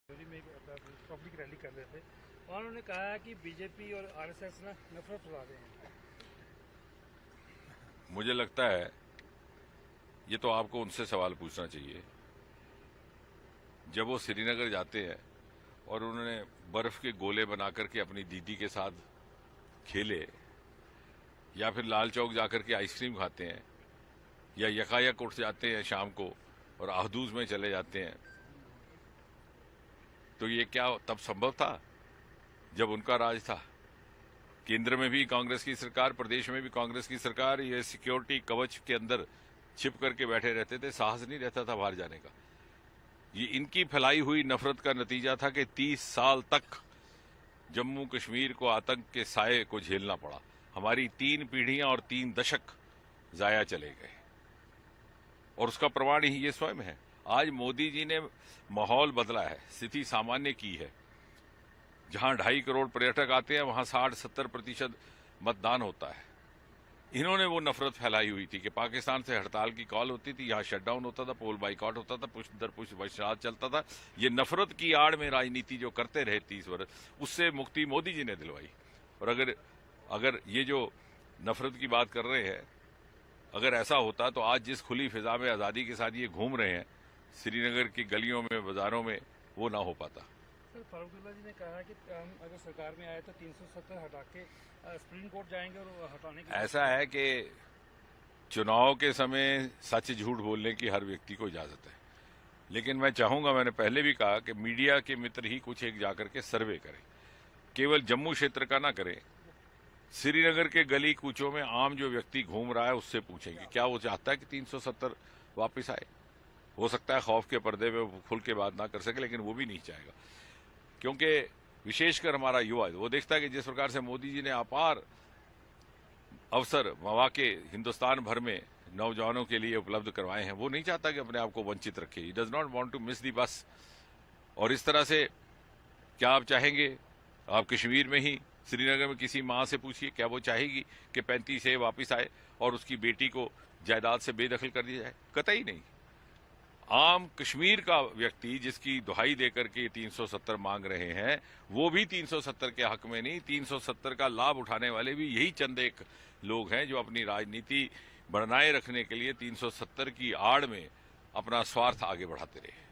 में एक public rally कर रहे थे और उन्होंने कहा कि बीजेपी और आरएसएस ना नफरत फैला रहे हैं। मुझे लगता है ये तो आपको उनसे सवाल पूछना चाहिए। जब वो श्रीनगर जाते हैं और उन्होंने बर्फ के गोले बना करके अपनी दीदी के साथ खेले, या फिर लाल चौक जाकर के आइसक्रीम खाते हैं, या यकायक उठ जाते हैं शाम को और आहदूज में चले जाते हैं, तो ये क्या तब संभव था जब उनका राज था? केंद्र में भी कांग्रेस की सरकार, प्रदेश में भी कांग्रेस की सरकार, ये सिक्योरिटी कवच के अंदर छिप करके बैठे रहते थे, साहस नहीं रहता था बाहर जाने का। ये इनकी फैलाई हुई नफरत का नतीजा था कि 30 साल तक जम्मू कश्मीर को आतंक के साये को झेलना पड़ा। हमारी 3 पीढ़ियां और 3 दशक जाया चले गए, और उसका प्रमाण ही ये स्वयं है। आज मोदी जी ने माहौल बदला है, स्थिति सामान्य की है। जहां 2.5 करोड़ पर्यटक आते हैं वहां 60-70% मतदान होता है। इन्होंने वो नफरत फैलाई हुई थी कि पाकिस्तान से हड़ताल की कॉल होती थी, यहां शटडाउन होता था, पोल बाइकआउट होता था, पुश दर पुश बहिष्कार चलता था। ये नफरत की आड़ में राजनीति जो करते रहे 30 वर्ष, उससे मुक्ति मोदी जी ने दिलवाई। और अगर ये जो नफरत की बात कर रहे हैं, अगर ऐसा होता तो आज जिस खुली फिजा में आजादी के साथ ये घूम रहे हैं श्रीनगर की गलियों में, बाजारों में, वो ना हो पाता। सर, फारूकुल्लाह जी ने कहा कि हम अगर सरकार में आए तो 370 हटा के सुप्रीम कोर्ट जाएंगे और हटाने की। ऐसा है कि चुनाव के समय सच झूठ बोलने की हर व्यक्ति को इजाजत है, लेकिन मैं चाहूंगा, मैंने पहले भी कहा कि मीडिया के मित्र ही कुछ एक जाकर के सर्वे करें, केवल जम्मू क्षेत्र का ना करें। श्रीनगर के गली कूचों में आम जो व्यक्ति घूम रहा है उससे पूछेंगे क्या वो चाहता है कि 370 वापस आए। हो सकता है खौफ के पर्दे में वो खुल के बात ना कर सके, लेकिन वो भी नहीं चाहेगा, क्योंकि विशेषकर हमारा युवा वो देखता है कि जिस प्रकार से मोदी जी ने अपार अवसर, मौके हिंदुस्तान भर में नौजवानों के लिए उपलब्ध करवाए हैं, वो नहीं चाहता कि अपने आप को वंचित रखे। He does not want to miss the bus. और इस तरह से क्या आप चाहेंगे? आप कश्मीर में ही श्रीनगर में किसी मां से पूछिए, क्या वो चाहेगी कि 35 वापस आए और उसकी बेटी को जायदाद से बेदखल कर दिया जाए? कतई नहीं। आम कश्मीर का व्यक्ति जिसकी दुहाई देकर के 370 मांग रहे हैं, वो भी 370 के हक में नहीं, 370 का लाभ उठाने वाले भी यही चंद एक लोग हैं जो अपनी राजनीति बनाए रखने के लिए 370 की आड़ में अपना स्वार्थ आगे बढ़ाते रहे।